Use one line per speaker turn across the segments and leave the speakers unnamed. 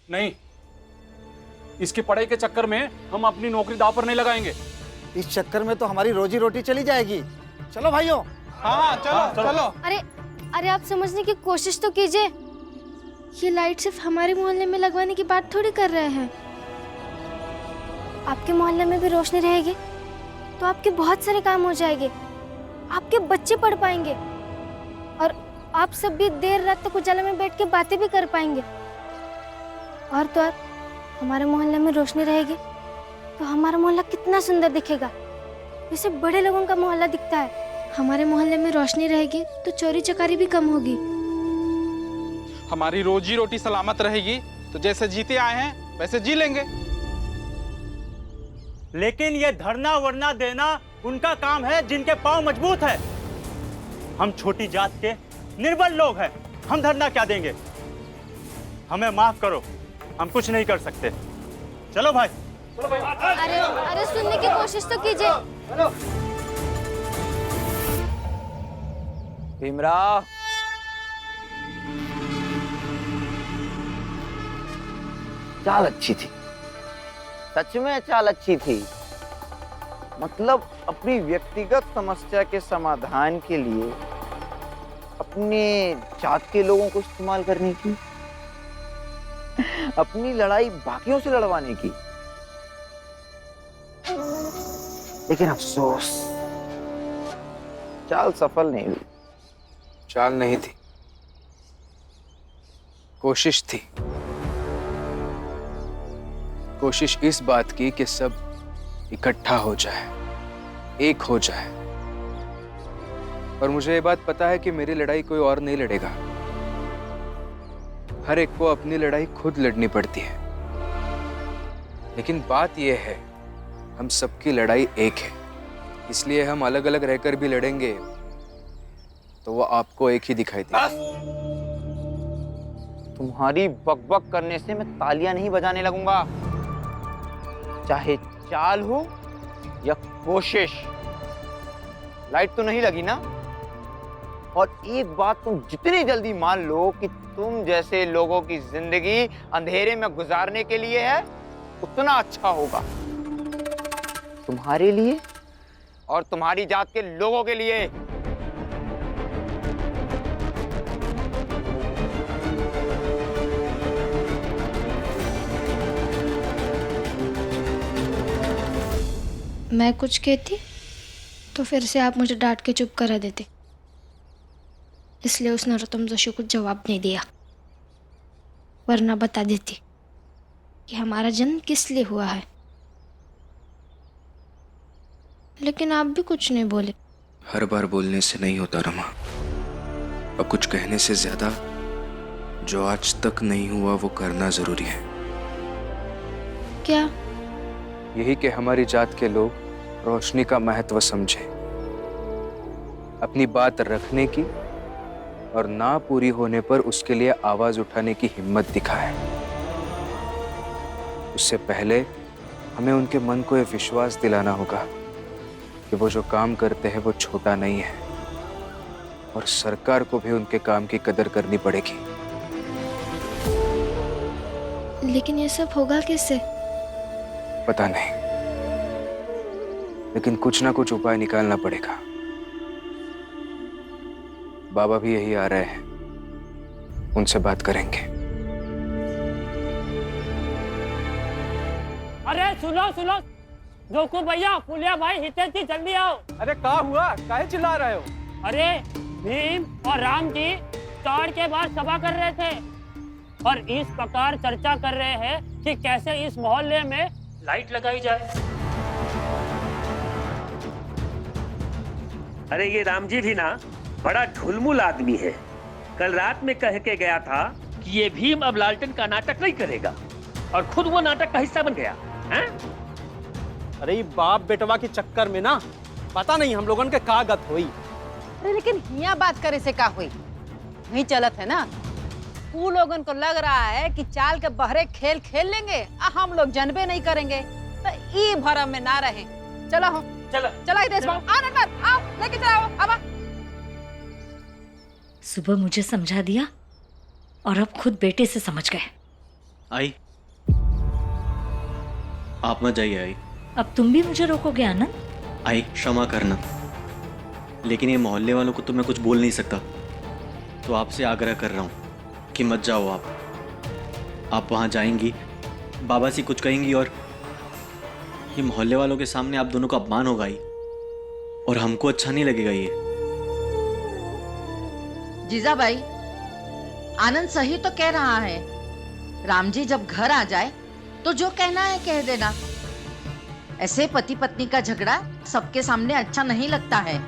नहीं, इसकी पढ़ाई के चक्कर में हम अपनी नौकरी दांव पर नहीं लगाएंगे।
इस चक्कर में तो हमारी रोजी रोटी चली जाएगी। चलो भाइयों।
हाँ चलो चलो।
अरे अरे आप समझने की कोशिश तो कीजिए। ये लाइट सिर्फ हमारे मोहल्ले में लगवाने की बात थोड़ी कर रहे हैं। आपके मोहल्ले में भी रोशनी रहेगी तो आपके बहुत सारे काम हो जाएंगे, आपके बच्चे पढ़ पाएंगे और आप सब भी देर रात तक उजाला में बैठ के बातें भी कर पाएंगे। और तो और हमारे मोहल्ले में रोशनी रहेगी तो हमारा मोहल्ला कितना सुंदर दिखेगा, जैसे बड़े लोगों का मोहल्ला दिखता है। हमारे मोहल्ले में रोशनी रहेगी तो चोरी चकारी भी कम होगी।
हमारी रोजी रोटी सलामत रहेगी तो जैसे जीते आए हैं वैसे जी लेंगे।
लेकिन ये धरना वरना देना उनका काम है जिनके पांव मजबूत है। हम छोटी जात के निर्बल लोग हैं, हम धरना क्या देंगे? हमें माफ करो, हम कुछ नहीं कर सकते। चलो भाई।
अरे अरे सुनने की कोशिश तो कीजिए।
भीमराव, चाल अच्छी थी, सच में चाल अच्छी थी। मतलब अपनी व्यक्तिगत समस्या के समाधान के लिए अपने जात के लोगों को इस्तेमाल करने की, अपनी लड़ाई बाकियों से लड़वाने की। लेकिन अफसोस, चाल सफल नहीं हुई।
चाल नहीं थी, कोशिश थी। कोशिश इस बात की कि सब इकट्ठा हो जाए, एक हो जाए। और मुझे ये बात पता है कि मेरी लड़ाई कोई और नहीं लड़ेगा। हर एक को अपनी लड़ाई खुद लड़नी पड़ती है। लेकिन बात यह है, हम सबकी लड़ाई एक है, इसलिए हम अलग अलग रहकर भी लड़ेंगे तो वो आपको एक ही दिखाई देगा।
तुम्हारी बकबक करने से मैं तालियां नहीं बजाने लगूंगा, चाहे चाल हो या कोशिश। लाइट तो नहीं लगी ना? और एक बात तुम जितनी जल्दी मान लो कि तुम जैसे लोगों की जिंदगी अंधेरे में गुजारने के लिए है, उतना अच्छा होगा तुम्हारे लिए और तुम्हारी जात के लोगों के लिए।
मैं कुछ कहती तो फिर से आप मुझे डांट के चुप करा देते, इसलिए उस नरोत्तम जोशी को जवाब नहीं दिया, वरना बता देती कि हमारा जन्म किस लिए हुआ है। लेकिन आप भी कुछ नहीं बोले।
हर बार बोलने से नहीं होता रमा, और कुछ कहने से ज्यादा जो आज तक नहीं हुआ वो करना जरूरी है।
क्या?
यही कि हमारी जात के लोग रोशनी का महत्व समझे, अपनी बात रखने की और ना पूरी होने पर उसके लिए आवाज उठाने की हिम्मत दिखाए। उससे पहले हमें उनके मन को यह विश्वास दिलाना होगा कि वो जो काम करते हैं वो छोटा नहीं है, और सरकार को भी उनके काम की कदर करनी पड़ेगी।
लेकिन ये सब होगा कैसे?
पता नहीं, लेकिन कुछ ना कुछ उपाय निकालना पड़ेगा। बाबा भी यही आ रहे हैं, उनसे बात करेंगे।
अरे सुनो सुनो, जोकू भैया, फुलिया भाई, हितेश जल्दी आओ।
अरे क्या हुआ, काहे चिल्ला रहे हो?
अरे भीम और राम जी चौड़ के बाद सभा कर रहे थे और इस प्रकार चर्चा कर रहे हैं कि कैसे इस मोहल्ले में लाइट लगाई जाए।
अरे ये राम जी भी ना बड़ा ढुलमुल आदमी है। कल रात में कह के गया था कि ये भीम अब लालटेन का नाटक नहीं करेगा, और खुद वो नाटक का हिस्सा बन गया है?
अरे ये बाप बेटवा के चक्कर में ना पता नहीं हम लोगन के का गत हुई।
अरे लेकिन हिया बात करे से का हुई? नहीं चलत है ना। तू लोगन को लग रहा है कि चाल के बहरे खेल खेल लेंगे और हम लोग जनबे नहीं करेंगे, तो ई भरम में ना रहे। चलो हो,
चलो
चलो हितेश बाबू, आओ नटवर, आओ लेके चलाओ। अब
सुबह मुझे समझा दिया और अब खुद बेटे से समझ गए। आई, आप मत जाइए आई।
अब तुम भी मुझे रोकोगे आनंद?
आई क्षमा करना, लेकिन ये मोहल्ले वालों को तो मैं कुछ बोल नहीं सकता, तो आपसे आग्रह कर रहा हूँ कि मत जाओ आप वहाँ जाएंगी, बाबा से कुछ कहेंगी और ये मोहल्ले वालों के सामने आप दोनों का अपमान होगा ही, और हमको अच्छा नहीं लगेगा ये।
जीजाबाई, आनंद सही तो कह रहा है। राम जी जब घर आ जाए तो जो कहना है कह देना। ऐसे पति पत्नी का झगड़ा सबके सामने अच्छा नहीं लगता है।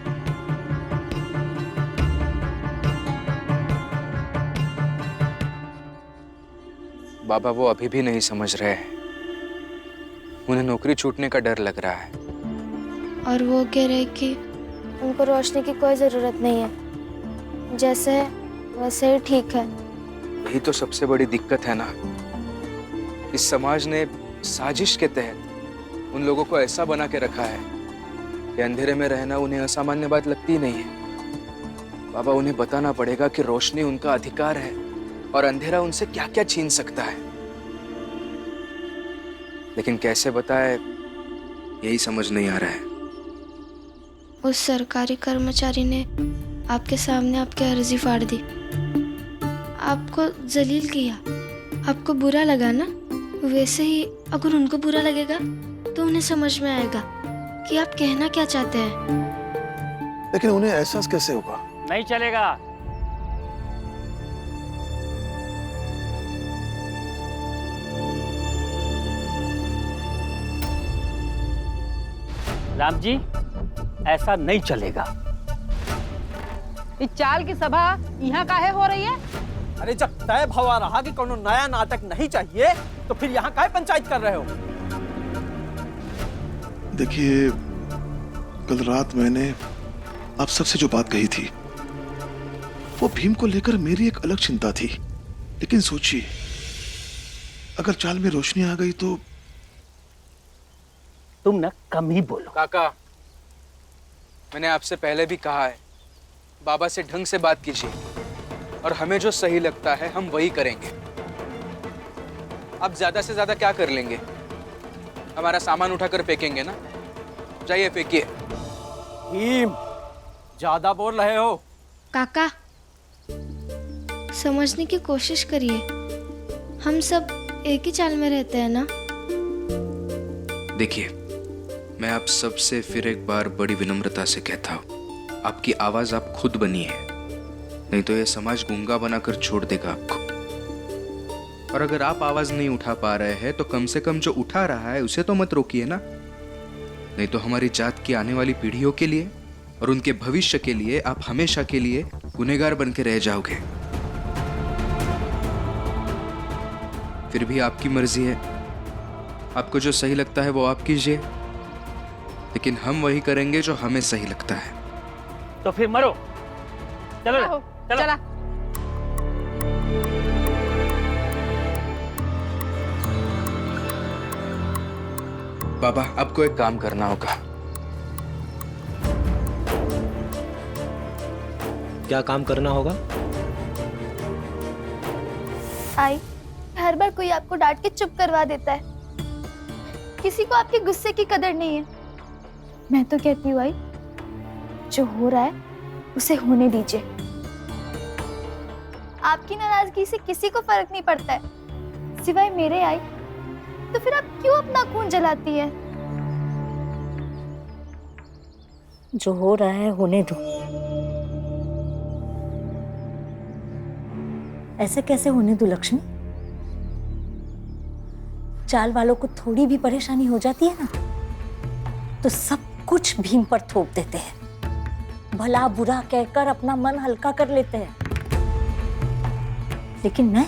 बाबा वो अभी भी नहीं समझ रहे हैं, उन्हें नौकरी छूटने का डर लग रहा है।
और वो कह रहे कि उनको रोशनी की कोई ज़रूरत नहीं है, जैसे है वैसे ही ठीक है।
यही तो सबसे बड़ी दिक्कत है ना, इस समाज ने साजिश के तहत उन लोगों को ऐसा बना के रखा है कि अंधेरे में रहना उन्हें असामान्य बात लगती नहीं है। बाबा उन्हें बताना पड़ेगा कि रोशनी उनका अधिकार है और अंधेरा उनसे क्या क्या छीन सकता है, लेकिन कैसे बताए यही समझ नहीं आ रहा है।
उस सरकारी कर्मचारी ने आपके सामने आपकी अर्जी फाड़ दी, आपको जलील किया, आपको बुरा लगा ना। वैसे ही अगर उनको बुरा लगेगा तो उन्हें समझ में आएगा कि आप कहना क्या चाहते हैं।
लेकिन उन्हें एहसास कैसे होगा?
नहीं चलेगा। राम जी, ऐसा नहीं चलेगा।
इस चाल की सभा यहाँ काहे हो रही है?
अरे जब तय भवा रहा कि कोनो नया नाटक नहीं चाहिए तो फिर यहाँ काहे पंचायत कर रहे हो?
देखिए, कल रात मैंने आप सबसे जो बात कही थी वो भीम को लेकर मेरी एक अलग चिंता थी, लेकिन सोचिए अगर चाल में रोशनी आ गई तो।
तुम ना कम ही बोलो।
काका, मैंने आपसे पहले भी कहा है, बाबा से ढंग से बात कीजिए और हमें जो सही लगता है हम वही करेंगे। आप ज्यादा से ज्यादा क्या कर लेंगे? हमारा सामान उठाकर फेंकेंगे ना? जाइए फेंकिए।
भीम, ज्यादा बोल रहे हो।
काका, समझने की कोशिश करिए, हम सब एक ही चाल में रहते हैं ना।
देखिए, मैं आप सबसे फिर एक बार बड़ी विनम्रता से कहता हूँ, आपकी आवाज आप खुद बनी है, नहीं तो यह समाज गूंगा बनाकर छोड़ देगा आपको। और अगर आप आवाज नहीं उठा पा रहे हैं तो कम से कम जो उठा रहा है उसे तो मत रोकिए ना, नहीं तो हमारी जात की आने वाली पीढ़ियों के लिए और उनके भविष्य के लिए आप हमेशा के लिए गुनहगार बन के रह जाओगे। फिर भी आपकी मर्जी है, आपको जो सही लगता है वो आप कीजिए, लेकिन हम वही करेंगे जो हमें सही लगता है।
तो फिर मरो। चलो
चला।
बाबा, आपको एक काम करना होगा।
क्या काम करना होगा?
आई, हर बार कोई आपको डांट के चुप करवा देता है। किसी को आपके गुस्से की कदर नहीं है। मैं तो कहती हूँ आई, जो हो रहा है उसे होने दीजिए। आपकी नाराजगी से किसी को फर्क नहीं पड़ता है सिवाय मेरे। आई, तो फिर आप क्यों अपना खून जलाती है?
जो हो रहा है होने दो। ऐसे कैसे होने दो लक्ष्मी? चाल वालों को थोड़ी भी परेशानी हो जाती है ना तो सब कुछ भीम पर थोप देते हैं, भला बुरा कहकर अपना मन हल्का कर लेते हैं। लेकिन मैं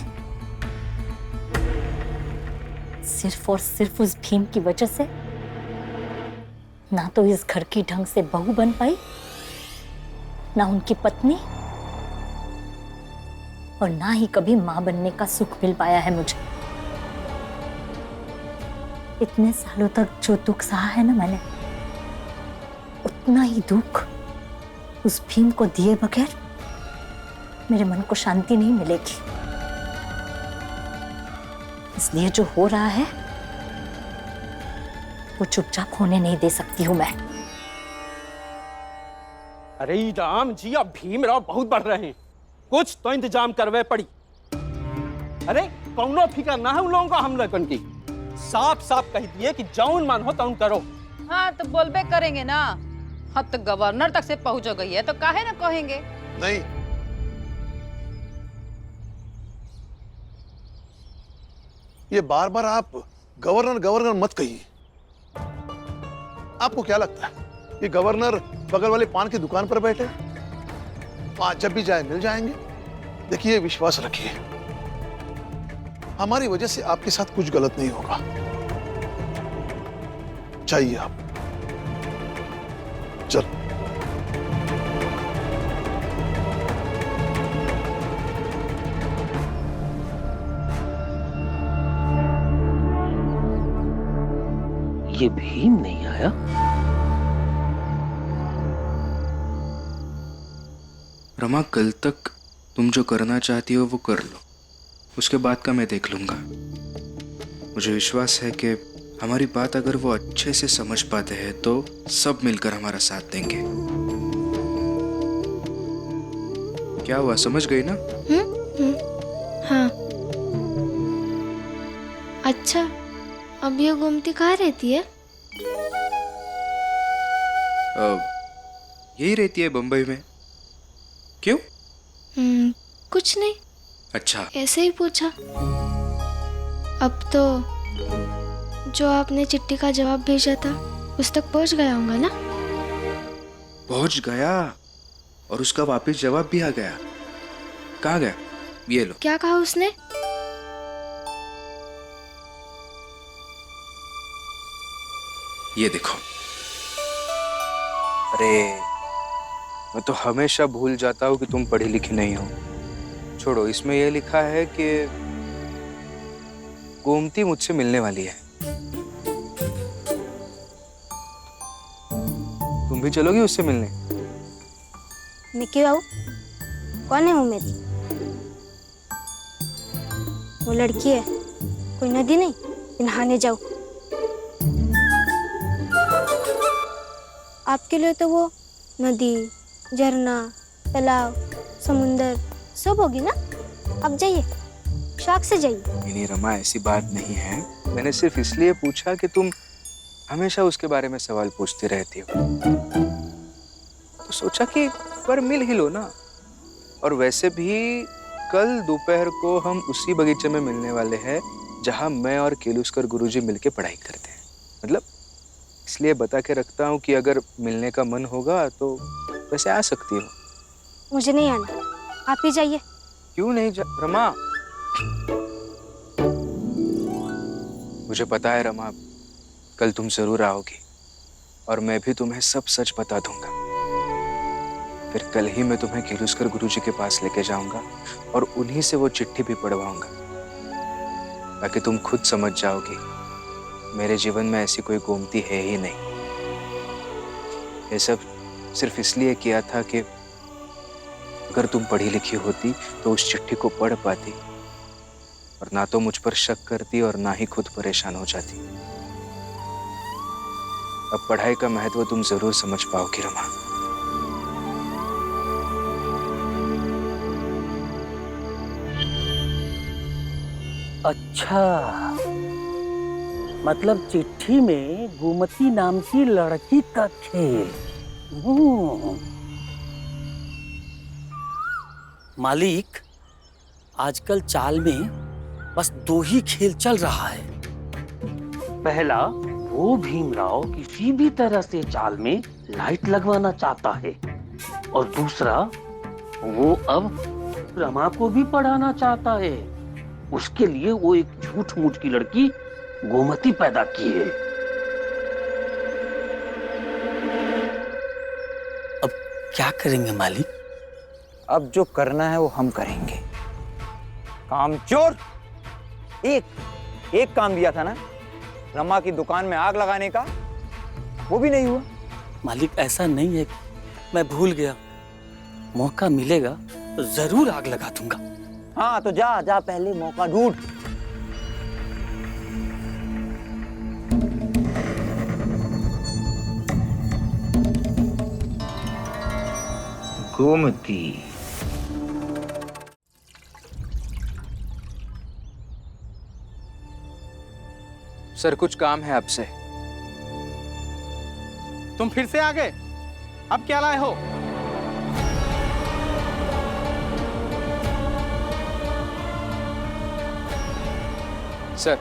सिर्फ और सिर्फ उस भीम की वजह से ना तो इस घर की ढंग से बहू बन पाई, ना उनकी पत्नी, और ना ही कभी मां बनने का सुख मिल पाया है मुझे। इतने सालों तक जो दुख सहा है ना मैंने, उतना ही दुख उस भीम को दिए बगैर मेरे मन को शांति नहीं मिलेगी। इसलिए जो हो रहा है वो चुपचाप होने नहीं दे सकती हूं मैं।
अरे राम जी, अब भीमराव बहुत बढ़ रहे हैं, कुछ तो इंतजाम करवे पड़ी। अरे कौनो फिक्र ना है उन लोगों को, हम लोगन की साफ साफ कह दिए कि जौन मन हो तौन करो।
हाँ तो बोलबे करेंगे ना। हाँ तो गवर्नर तक से पहुंच गई है तो काहे ना कहेंगे।
नहीं, ये बार बार आप गवर्नर गवर्नर मत कहिए। आपको क्या लगता है कि गवर्नर बगल वाले पान की दुकान पर बैठे, वहां जब भी जाए मिल जाएंगे? देखिए, विश्वास रखिए, हमारी वजह से आपके साथ कुछ गलत नहीं होगा। चाहिए आप चल।
ये भीम नहीं आया।
रमा, कल तक तुम जो करना चाहती हो वो कर लो, उसके बाद का मैं देख लूंगा। मुझे विश्वास है कि हमारी बात अगर वो अच्छे से समझ पाते हैं तो सब मिलकर हमारा साथ देंगे। क्या हुआ, समझ गई ना?
हाँ। अच्छा, अब ये गोमती कहाँ रहती है?
यही रहती है बंबई में। क्यों?
कुछ नहीं,
अच्छा,
ऐसे ही पूछा। अब तो जो आपने चिट्ठी का जवाब भेजा था उस तक पहुंच गया होगा ना?
पहुंच गया, और उसका वापस जवाब भी आ गया। कहाँ गया? ये लो।
क्या कहा उसने?
ये देखो। अरे, मैं तो हमेशा भूल जाता हूँ कि तुम पढ़ी लिखी नहीं हो। छोड़ो, इसमें यह लिखा है कि गोमती मुझसे मिलने वाली है। तुम भी चलोगी उससे मिलने?
निकी बाबू, कौन है उम्मीद? वो लड़की है, कोई नदी नहीं, नहाने जाओ। आपके लिए तो वो नदी, झरना, तालाब, समुंदर सब होगी ना। अब जाइए, शौक से जाइए।
नहीं रमा, ऐसी बात नहीं है। मैंने सिर्फ इसलिए पूछा कि तुम हमेशा उसके बारे में सवाल पूछती रहती हो, तो सोचा कि पर मिल ही लो ना। और वैसे भी कल दोपहर को हम उसी बगीचे में मिलने वाले हैं जहां मैं और केलुस्कर गुरुजी मिलके पढ़ाई करते हैं। मतलब इसलिए बता के रखता हूँ कि अगर मिलने का मन होगा तो वैसे आ सकती हो।
मुझे नहीं आना, आप ही जाइए।
क्यों नहीं रमा? मुझे पता है रमा, कल तुम जरूर आओगी और मैं भी तुम्हें सब सच बता दूंगा। फिर कल ही मैं तुम्हें केलुस्कर गुरुजी के पास लेके जाऊंगा और उन्हीं से वो चिट्ठी भी पढ़वाऊंगा, ताकि तुम खुद समझ जाओगी मेरे जीवन में ऐसी कोई गोमती है ही नहीं। ये सब सिर्फ इसलिए किया था कि अगर तुम पढ़ी लिखी होती तो उस चिट्ठी को पढ़ पाती और ना तो मुझ पर शक करती और ना ही खुद परेशान हो जाती। अब पढ़ाई का महत्व तुम जरूर समझ पाओगी रमा।
अच्छा, मतलब चिट्ठी में गोमती नाम की लड़की का खेल। मालिक, आजकल चाल में बस दो ही खेल चल रहा है।
पहला, वो भीमराव किसी भी तरह से चाल में लाइट लगवाना चाहता है, और दूसरा, वो अब रमा को भी पढ़ाना चाहता है। उसके लिए वो एक झूठ मूठ की लड़की गोमती पैदा की है।
अब क्या करेंगे मालिक?
अब जो करना है वो हम करेंगे। कामचोर, एक काम दिया था ना, रमा की दुकान में आग लगाने का, वो भी नहीं हुआ।
मालिक, ऐसा नहीं है, मैं भूल गया। मौका मिलेगा तो जरूर आग लगा दूंगा।
हाँ तो जा जा, पहले मौका ढूंढ। गोमती।
सर कुछ काम है आपसे।
तुम फिर से आ गए? अब क्या लाए हो?
सर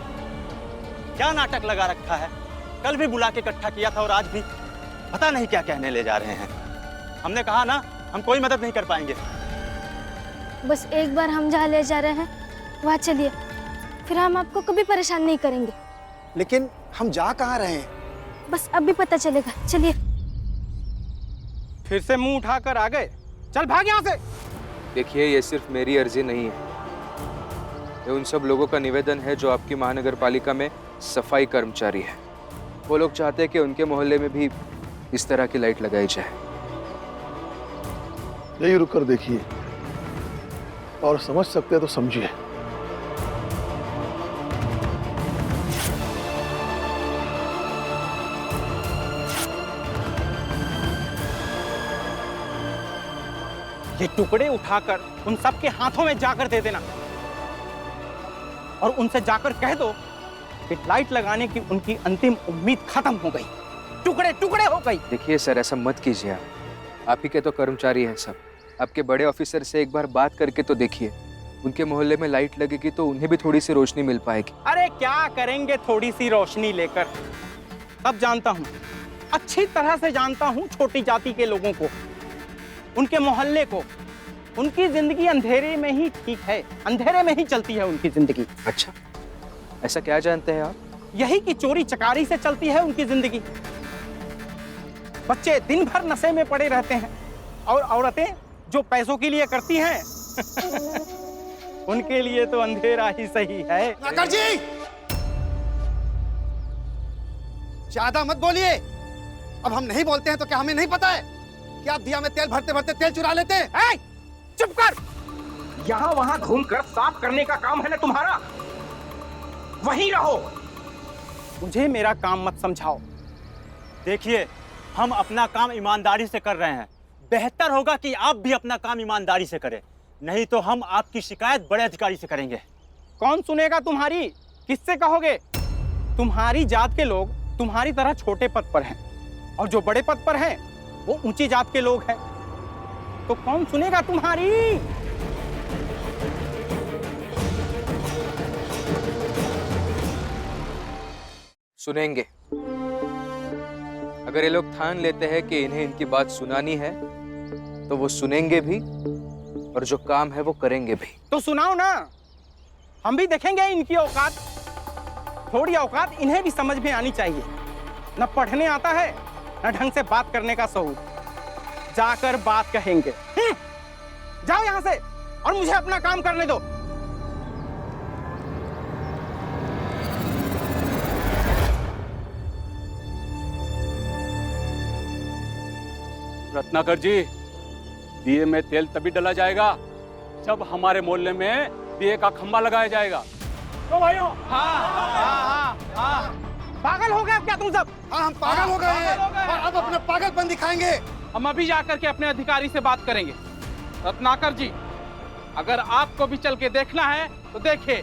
क्या नाटक लगा रखा है? कल भी बुला के इकट्ठा किया था और आज भी पता नहीं क्या कहने ले जा रहे हैं। हमने कहा ना, हम कोई मदद नहीं कर पाएंगे।
बस एक बार हम जहाँ ले जा रहे हैं वहाँ चलिए, फिर हम आपको कभी परेशान नहीं करेंगे।
लेकिन हम जा कहाँ रहे हैं?
बस अभी पता चलेगा, चलिए।
फिर से मुंह उठाकर आ गए? चल भाग यहाँ से।
देखिए, ये सिर्फ मेरी अर्जी नहीं है, ये उन सब लोगों का निवेदन है जो आपकी महानगर पालिका में सफाई कर्मचारी है। वो लोग चाहते हैं कि उनके मोहल्ले में भी इस तरह की लाइट लगाई जाए।
यही रुक कर देखिए और समझ सकते हैं तो समझिए।
ये टुकड़े उठाकर उन सबके हाथों में जाकर दे देना और उनसे जाकर कह दो कि लाइट लगाने की उनकी अंतिम उम्मीद खत्म हो गई, टुकड़े टुकड़े हो गई।
देखिए सर, ऐसा मत कीजिए। आप ही के तो कर्मचारी हैं सब। आपके बड़े ऑफिसर से एक बार बात करके तो देखिए, उनके मोहल्ले में लाइट लगेगी तो उन्हें भी थोड़ी सी रोशनी मिल पाएगी।
अरे क्या करेंगे थोड़ी सी रोशनी लेकर? सब जानता हूँ, अच्छी तरह से जानता हूँ छोटी जाति के लोगों को, उनके मोहल्ले को। उनकी जिंदगी अंधेरे में ही ठीक है, अंधेरे में ही चलती है उनकी जिंदगी।
अच्छा, ऐसा क्या जानते हैं आप?
यही कि चोरी चकारी से चलती है उनकी जिंदगी। बच्चे दिन भर नशे में पड़े रहते हैं और औरतें जो पैसों के लिए करती हैं उनके लिए तो अंधेरा ही सही है।
नागर जी, ज्यादा मत बोलिए। अब हम नहीं बोलते हैं तो क्या हमें नहीं पता है कि आप दिया में तेल भरते भरते तेल चुरा लेते हैं?
चुप कर। यहाँ वहाँ घूमकर साफ करने का काम है ना तुम्हारा? वहीं रहो। मुझे मेरा काम मत समझाओ।
देखिए, हम अपना काम ईमानदारी से कर रहे हैं। बेहतर होगा कि आप भी अपना काम ईमानदारी से करें, नहीं तो हम आपकी शिकायत बड़े अधिकारी से करेंगे।
कौन सुनेगा तुम्हारी? किससे कहोगे? तुम्हारी जात के लोग तुम्हारी तरह छोटे पद पर हैं और जो बड़े पद पर हैं वो ऊंची जात के लोग हैं। तो कौन सुनेगा तुम्हारी?
सुनेंगे। अगर ये लोग ठान लेते हैं कि इन्हें इनकी बात सुनानी है तो वो सुनेंगे भी और जो काम है वो करेंगे भी।
तो सुनाओ ना, हम भी देखेंगे इनकी औकात। थोड़ी औकात इन्हें भी समझ में आनी चाहिए। न पढ़ने आता है न ढंग से बात करने का शऊर। जाकर बात कहेंगे। जाओ यहां से और मुझे अपना काम करने दो।
रत्नाकर जी, दिए में तेल तभी डाला जाएगा जब हमारे मोहल्ले में दिए का खंबा लगाया जाएगा। तो भाइयों,
पागल हो गए क्या तुम सब?
हाँ, हम पागल हो गए हैं और अब अपना पागलपन दिखाएंगे।
हम अभी जाकर के अपने अधिकारी से बात करेंगे। रत्नाकर जी, अगर आपको भी चल के देखना है तो देखिए,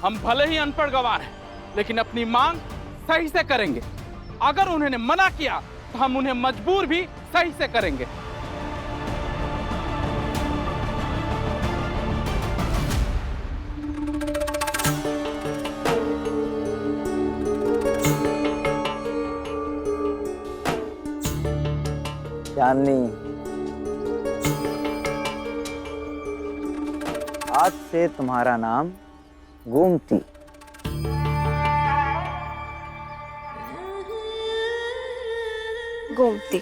हम भले ही अनपढ़ गवार हैं लेकिन अपनी मांग सही से करेंगे। अगर उन्होंने मना किया तो हम उन्हें मजबूर भी सही से करेंगे।
चांदनी, आज से तुम्हारा नाम गोमती।
गोमती।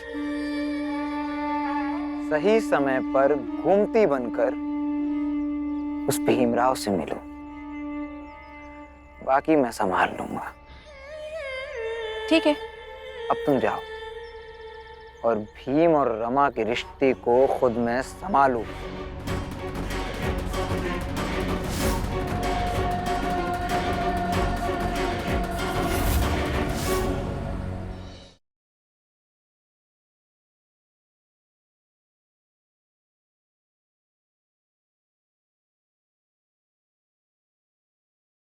सही समय पर गोमती बनकर उस भीमराव से मिलो, बाकी मैं संभाल लूंगा।
ठीक है।
अब तुम जाओ और भीम और रमा के रिश्ते को खुद में संभालो।